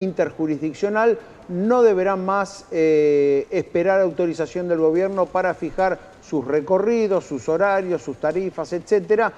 interjurisdiccional, no deberán más esperar autorización del gobierno para fijar sus recorridos, sus horarios, sus tarifas, etcétera,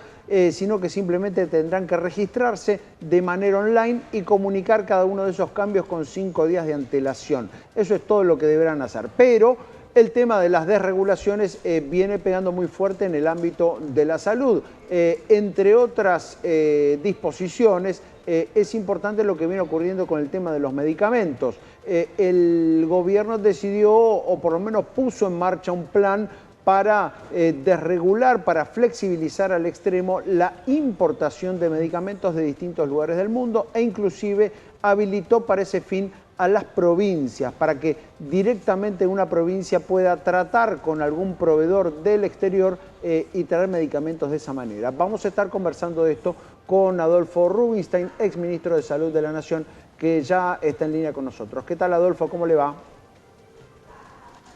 sino que simplemente tendrán que registrarse de manera online y comunicar cada uno de esos cambios con 5 días de antelación. Eso es todo lo que deberán hacer. Pero el tema de las desregulaciones viene pegando muy fuerte en el ámbito de la salud. Entre otras disposiciones, es importante lo que viene ocurriendo con el tema de los medicamentos. El gobierno decidió, o por lo menos puso en marcha un plan para desregular, para flexibilizar al extremo la importación de medicamentos de distintos lugares del mundo e inclusive habilitó para ese fin a las provincias, para que directamente una provincia pueda tratar con algún proveedor del exterior y traer medicamentos de esa manera. Vamos a estar conversando de esto con Adolfo Rubinstein, exministro de Salud de la Nación, que ya está en línea con nosotros. ¿Qué tal, Adolfo? ¿Cómo le va?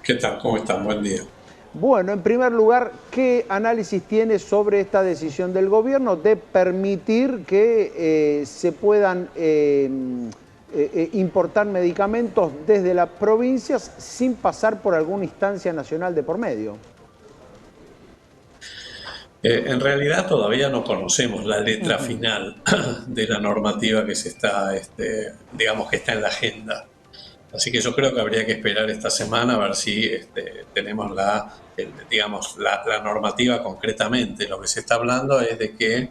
¿Qué tal? ¿Cómo están? Buen día. Bueno, en primer lugar, ¿qué análisis tiene sobre esta decisión del gobierno de permitir que se puedan importar medicamentos desde las provincias sin pasar por alguna instancia nacional de por medio? En realidad todavía no conocemos la letra final de la normativa que se está, digamos que está en la agenda. Así que yo creo que habría que esperar esta semana a ver si tenemos la normativa concretamente. Lo que se está hablando es de que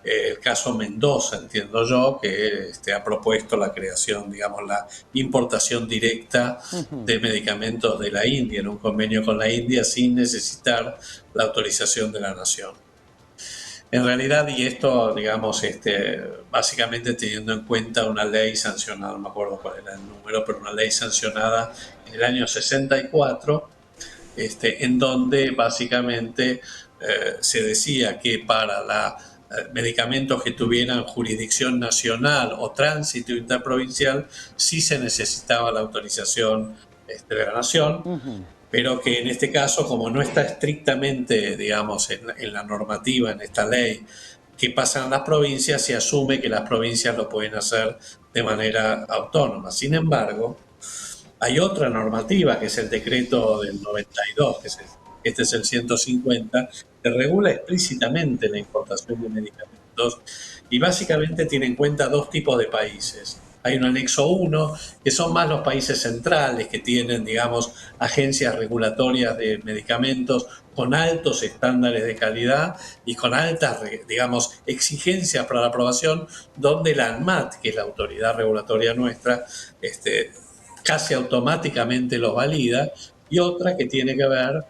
el caso Mendoza, entiendo yo, que ha propuesto la creación, digamos, la importación directa de medicamentos de la India en un convenio con la India sin necesitar la autorización de la Nación. En realidad, y esto, digamos, básicamente teniendo en cuenta una ley sancionada, no me acuerdo cuál era el número, pero una ley sancionada en el año 64, en donde básicamente se decía que para medicamentos que tuvieran jurisdicción nacional o tránsito interprovincial, sí se necesitaba la autorización de la Nación, pero que en este caso, como no está estrictamente, digamos, en la normativa, en esta ley, que pasan a las provincias, se asume que las provincias lo pueden hacer de manera autónoma. Sin embargo, hay otra normativa, que es el decreto del 92, este es el 150, que regula explícitamente la importación de medicamentos y básicamente tiene en cuenta dos tipos de países. Hay un anexo 1, que son más los países centrales, que tienen, digamos, agencias regulatorias de medicamentos con altos estándares de calidad y con altas, digamos, exigencias para la aprobación, donde la ANMAT, que es la autoridad regulatoria nuestra, casi automáticamente los valida, y otra que tiene que ver,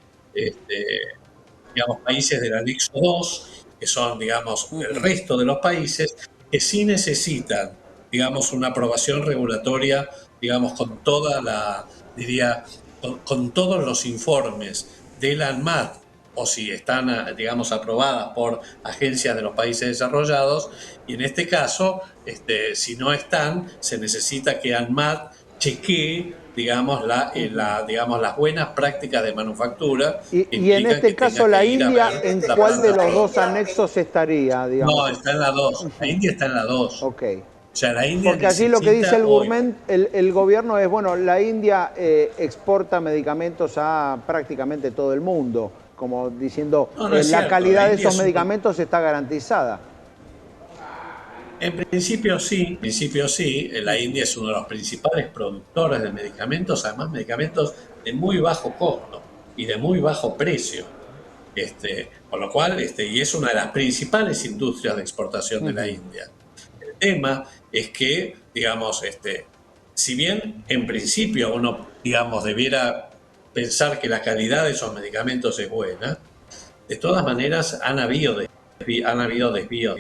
digamos, países del anexo 2, que son, digamos, el resto de los países, que sí necesitan, digamos, una aprobación regulatoria, digamos, con toda diría, con todos los informes de la ANMAT, o si están, digamos, aprobadas por agencias de los países desarrollados, y en este caso, si no están, se necesita que ANMAT chequee, digamos, digamos, las buenas prácticas de manufactura. Y en este caso la India, ¿en cuál de los dos anexos estaría, digamos? No, está en la 2. La India está en la 2. Ok. O sea, la India Porque allí lo que dice hoy, el gobierno es, bueno, la India exporta medicamentos a prácticamente todo el mundo, como diciendo, no es la cierto, calidad de esos medicamentos está garantizada. En principio sí, la India es uno de los principales productores de medicamentos, además medicamentos de muy bajo costo y de muy bajo precio. Con lo cual, y es una de las principales industrias de exportación de la India. El tema es que, digamos, si bien en principio uno, digamos, debiera pensar que la calidad de esos medicamentos es buena, de todas maneras han habido desvíos,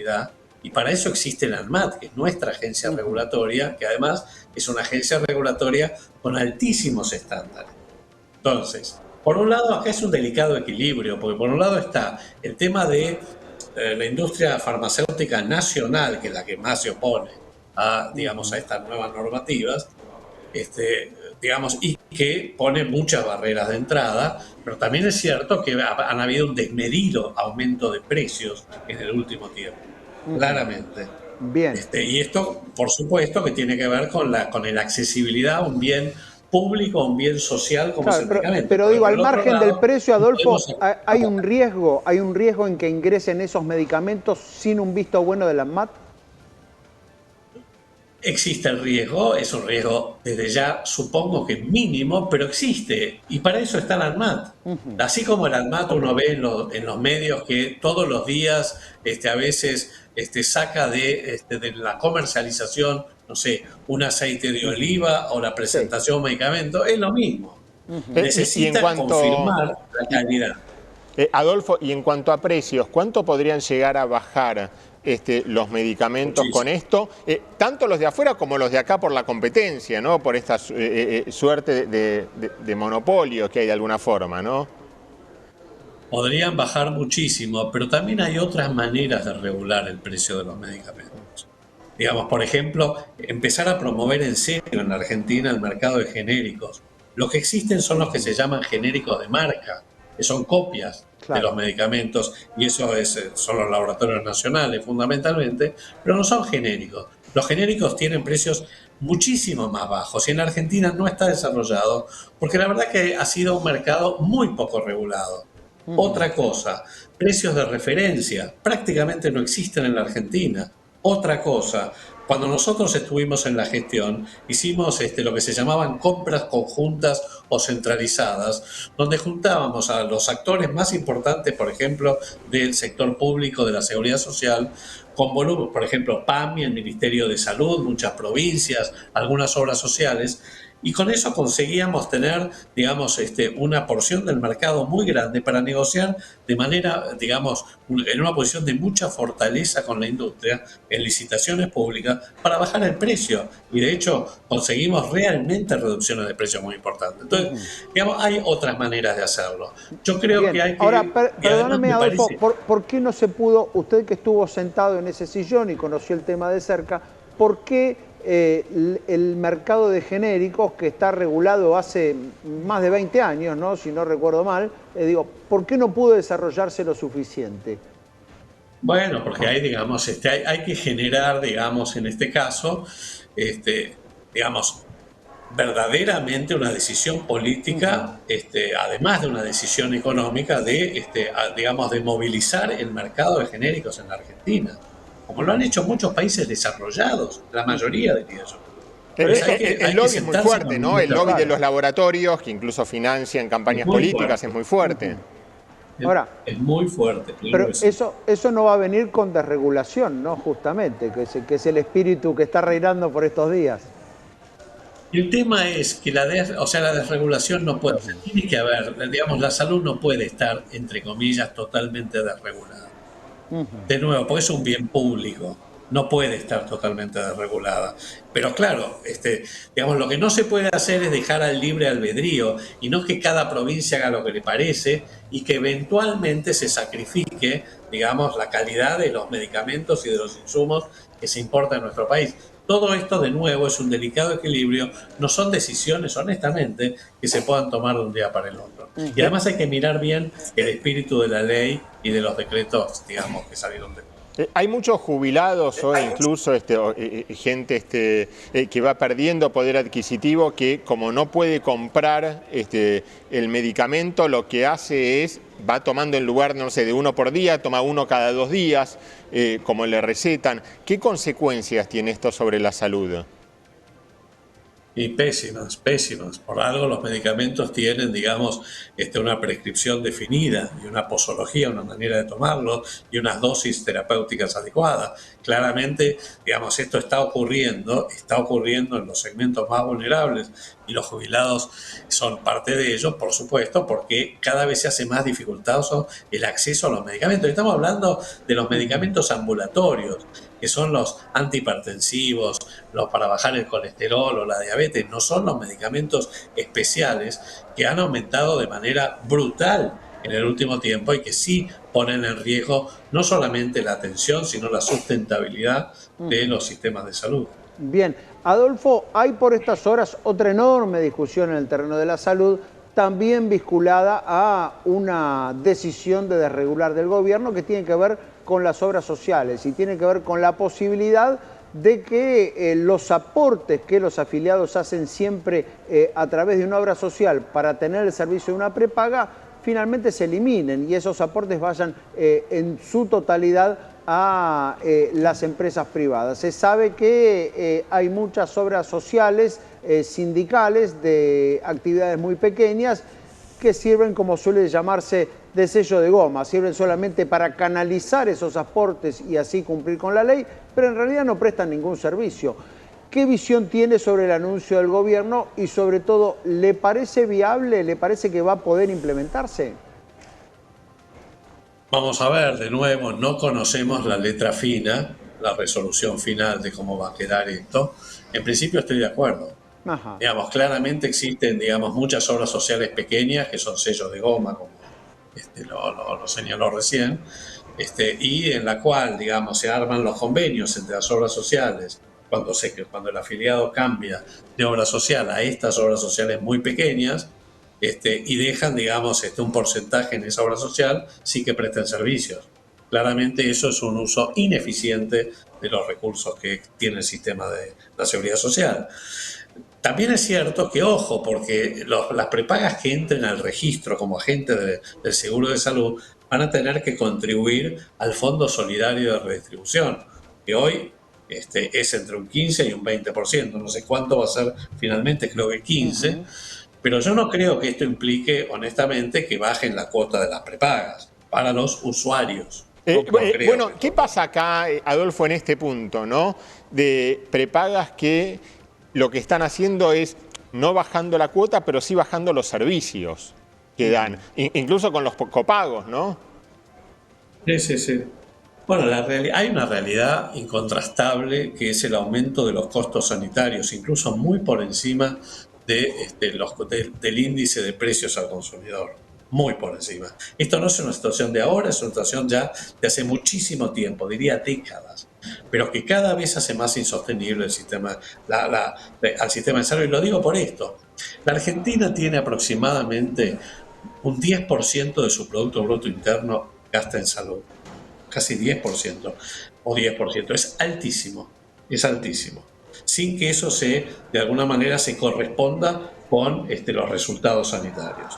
y para eso existe la ANMAT, que es nuestra agencia regulatoria, que además es una agencia regulatoria con altísimos estándares. Entonces, por un lado, acá es un delicado equilibrio, porque por un lado está el tema de la industria farmacéutica nacional, que es la que más se opone a, digamos, a estas nuevas normativas, digamos, y que pone muchas barreras de entrada, pero también es cierto que han habido un desmedido aumento de precios en el último tiempo, claramente. Bien. Y esto, por supuesto, que tiene que ver con la accesibilidad a un bien público, a un bien social como es Claro, el medicamento. pero Pero digo, por al el otro margen del lado, precio, no podemos... Adolfo, hay un riesgo en que ingresen esos medicamentos sin un visto bueno de la ANMAT. Existe el riesgo, es un riesgo desde ya supongo que mínimo, pero existe. Y para eso está el ANMAT. Así como el ANMAT uno ve en los medios que todos los días a veces saca de la comercialización, no sé, un aceite de oliva o la Sí. presentación de un medicamento, es lo mismo. Y en Necesita cuanto, confirmar la calidad. Adolfo, y en cuanto a precios, ¿cuánto podrían llegar a bajar los medicamentos con Muchísimo. esto? Tanto los de afuera como los de acá por la competencia, ¿no? Por esta suerte de monopolio que hay de alguna forma, ¿no? Podrían bajar muchísimo, pero también hay otras maneras de regular el precio de los medicamentos. Digamos, por ejemplo, empezar a promover en serio en la Argentina el mercado de genéricos. Los que existen son los que se llaman genéricos de marca, que son copias de Claro. los medicamentos, y eso son los laboratorios nacionales fundamentalmente, pero no son genéricos. Los genéricos tienen precios muchísimo más bajos y en la Argentina no está desarrollado porque la verdad que ha sido un mercado muy poco regulado. Otra cosa, precios de referencia prácticamente no existen en la Argentina. Otra cosa, cuando nosotros estuvimos en la gestión, hicimos lo que se llamaban compras conjuntas o centralizadas, donde juntábamos a los actores más importantes, por ejemplo, del sector público, de la seguridad social, con volumen, por ejemplo, PAMI, el Ministerio de Salud, muchas provincias, algunas obras sociales, y con eso conseguíamos tener, digamos, una porción del mercado muy grande para negociar de manera, digamos, en una posición de mucha fortaleza con la industria, en licitaciones públicas, para bajar el precio. Y de hecho, conseguimos realmente reducciones de precios muy importantes. Entonces, digamos, hay otras maneras de hacerlo. Yo creo Bien, que hay ahora que, y además perdóneme, me Adolfo, parece... ¿por qué no se pudo, usted que estuvo sentado en ese sillón y conoció el tema de cerca, por qué el mercado de genéricos, que está regulado hace más de 20 años, ¿no? Si no recuerdo mal, digo, ¿por qué no pudo desarrollarse lo suficiente? Bueno, porque hay, digamos, hay que generar, digamos, en este caso, digamos, verdaderamente una decisión política, además de una decisión económica, digamos, de movilizar el mercado de genéricos en la Argentina, como lo han hecho muchos países desarrollados, la mayoría diría yo. Pero Entonces eso, El hay que lobby es muy sentarse fuerte, con ¿no? El mucha lobby de calma. los laboratorios, que incluso financian Es campañas muy políticas, fuerte. es muy fuerte. ahora, Es muy fuerte, claro pero que sí. eso no va a venir con desregulación, ¿no? Justamente, que es el espíritu que está reinando por estos días. El tema es que la desregulación no puede, o sea, tiene que haber, digamos, la salud no puede estar, entre comillas, totalmente desregulada. De nuevo, porque es un bien público, no puede estar totalmente desregulada. Pero claro, digamos, lo que no se puede hacer es dejar al libre albedrío y no que cada provincia haga lo que le parece y que eventualmente se sacrifique, digamos, la calidad de los medicamentos y de los insumos que se importan en nuestro país. Todo esto, de nuevo, es un delicado equilibrio, no son decisiones, honestamente, que se puedan tomar de un día para el otro. Y además hay que mirar bien el espíritu de la ley y de los decretos, digamos, que salieron de... Hay muchos jubilados o incluso gente que va perdiendo poder adquisitivo que como no puede comprar el medicamento, lo que hace es, va tomando en lugar, no sé, de uno por día, toma uno cada 2 días, como le recetan. ¿Qué consecuencias tiene esto sobre la salud? Y pésimas, pésimas. Por algo los medicamentos tienen, digamos, una prescripción definida y una posología, una manera de tomarlo y unas dosis terapéuticas adecuadas. Claramente, digamos, esto está ocurriendo en los segmentos más vulnerables y los jubilados son parte de ello, por supuesto, porque cada vez se hace más dificultoso el acceso a los medicamentos. Estamos hablando de los medicamentos ambulatorios, que son los antihipertensivos, los para bajar el colesterol o la diabetes, no son los medicamentos especiales que han aumentado de manera brutal en el último tiempo y que sí ponen en riesgo no solamente la atención, sino la sustentabilidad de los sistemas de salud. Bien, Adolfo, hay por estas horas otra enorme discusión en el terreno de la salud, también vinculada a una decisión de desregular del gobierno que tiene que ver con las obras sociales y tiene que ver con la posibilidad de que los aportes que los afiliados hacen siempre a través de una obra social para tener el servicio de una prepaga, finalmente se eliminen y esos aportes vayan en su totalidad a las empresas privadas. Se sabe que hay muchas obras sociales, sindicales, de actividades muy pequeñas, que sirven, como suele llamarse, de sello de goma, sirven solamente para canalizar esos aportes y así cumplir con la ley, pero en realidad no prestan ningún servicio. ¿Qué visión tiene sobre el anuncio del gobierno y sobre todo, le parece viable, le parece que va a poder implementarse? Vamos a ver, de nuevo, no conocemos la letra fina, la resolución final de cómo va a quedar esto. En principio estoy de acuerdo. Ajá. Digamos, claramente existen, digamos, muchas obras sociales pequeñas que son sellos de goma, como lo señaló recién, y en la cual, digamos, se arman los convenios entre las obras sociales cuando el afiliado cambia de obra social a estas obras sociales muy pequeñas, y dejan, digamos, un porcentaje en esa obra social, sí que prestan servicios. Claramente eso es un uso ineficiente de los recursos que tiene el sistema de la seguridad social. También es cierto que, ojo, porque las prepagas que entren al registro como agentes del seguro de salud van a tener que contribuir al Fondo Solidario de Redistribución, que hoy es entre un 15 y un 20%. No sé cuánto va a ser finalmente, creo que 15%. Pero yo no creo que esto implique, honestamente, que bajen la cuota de las prepagas para los usuarios. Bueno, ¿qué pasa acá, Adolfo, en este punto, ¿no? De prepagas que lo que están haciendo es no bajando la cuota, pero sí bajando los servicios que dan, incluso con los copagos, ¿no? Sí. Bueno, hay una realidad incontrastable que es el aumento de los costos sanitarios, incluso muy por encima del índice de precios al consumidor, muy por encima. Esto no es una situación de ahora, es una situación ya de hace muchísimo tiempo, diría décadas, pero que cada vez hace más insostenible el sistema, al sistema de salud. Y lo digo por esto. La Argentina tiene aproximadamente un 10% de su Producto Bruto Interno gasta en salud. Casi 10% o 10%. Es altísimo, sin que eso de alguna manera se corresponda con los resultados sanitarios.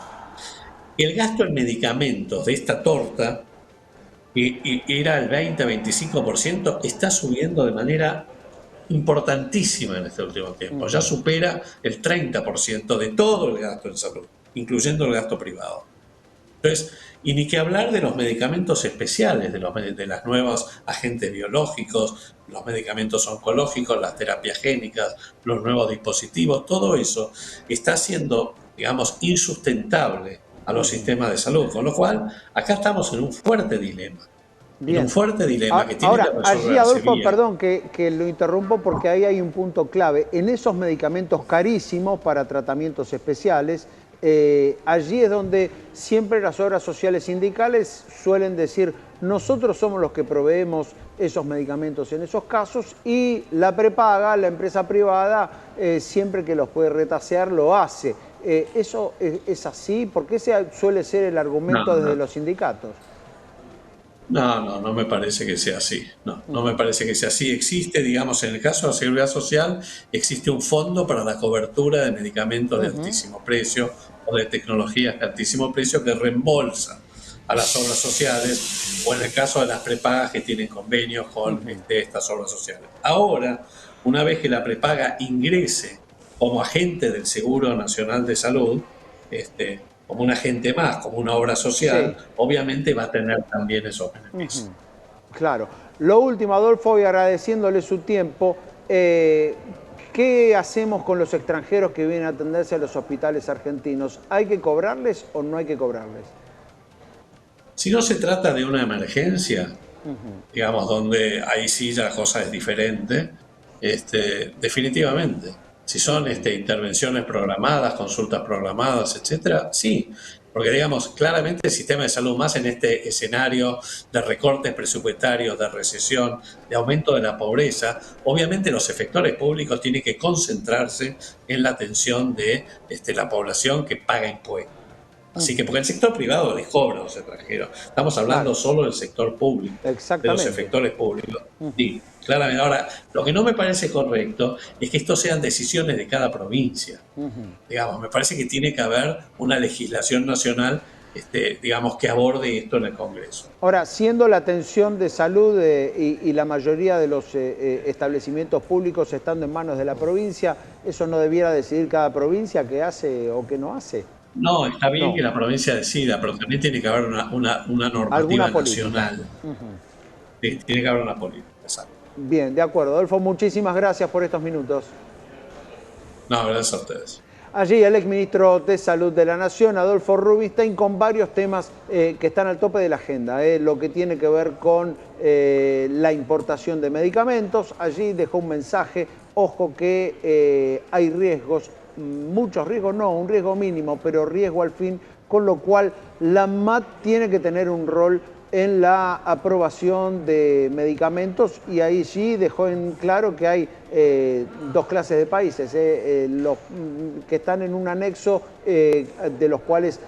El gasto en medicamentos de esta torta, que era el 20-25%, está subiendo de manera importantísima en este último tiempo. Ya supera el 30% de todo el gasto en salud, incluyendo el gasto privado. Entonces, y ni que hablar de los medicamentos especiales, de los nuevos agentes biológicos, los medicamentos oncológicos, las terapias génicas, los nuevos dispositivos, todo eso está siendo, digamos, insustentable a los sistemas de salud. Con lo cual, acá estamos en un fuerte dilema. Bien. En un fuerte dilema que tiene ahora, que resolverse allí, Adolfo, bien. perdón que lo interrumpo porque ahí hay un punto clave. En esos medicamentos carísimos para tratamientos especiales, allí es donde siempre las obras sociales sindicales suelen decir: nosotros somos los que proveemos esos medicamentos en esos casos, y la prepaga, la empresa privada, siempre que los puede retasear, lo hace. ¿Eso es así? ¿Por qué ese suele ser el argumento desde los sindicatos? No me parece que sea así. No me parece que sea así. Existe, digamos, en el caso de la seguridad social, existe un fondo para la cobertura de medicamentos de altísimo precio o de tecnologías de altísimo precio que reembolsa a las obras sociales, o en el caso de las prepagas que tienen convenios con estas obras sociales. Ahora, una vez que la prepaga ingrese como agente del Seguro Nacional de Salud, como un agente más, como una obra social, sí, obviamente va a tener también esos beneficios. Claro. Lo último, Adolfo, y agradeciéndole su tiempo, ¿qué hacemos con los extranjeros que vienen a atenderse a los hospitales argentinos? ¿Hay que cobrarles o no hay que cobrarles? Si no se trata de una emergencia, digamos, donde ahí sí la cosa es diferente, definitivamente. Si son intervenciones programadas, consultas programadas, etcétera, sí. Porque, digamos, claramente el sistema de salud, más en este escenario de recortes presupuestarios, de recesión, de aumento de la pobreza, obviamente los efectores públicos tienen que concentrarse en la atención de la población que paga impuestos. Así que, porque el sector privado les cobra a los extranjeros. Estamos hablando solo del sector público, de los Exactamente. efectores públicos. Sí, claramente. Ahora, lo que no me parece correcto es que esto sean decisiones de cada provincia. Digamos, me parece que tiene que haber una legislación nacional, digamos, que aborde esto en el Congreso. Ahora, siendo la atención de salud y la mayoría de los establecimientos públicos estando en manos de la provincia, ¿eso no debiera decidir cada provincia qué hace o qué no hace? No, está bien No, que la provincia decida, pero también tiene que haber una alguna normativa política. nacional. Sí, tiene que haber una política, exacto. Bien, de acuerdo. Adolfo, muchísimas gracias por estos minutos. No, gracias a ustedes. Allí el exministro de Salud de la Nación, Adolfo Rubinstein, con varios temas que están al tope de la agenda. Lo que tiene que ver con la importación de medicamentos. Allí dejó un mensaje, ojo que hay riesgos, muchos riesgos, no, un riesgo mínimo, pero riesgo al fin, con lo cual la ANMAT tiene que tener un rol en la aprobación de medicamentos y ahí sí dejó en claro que hay dos clases de países, los que están en un anexo de los cuales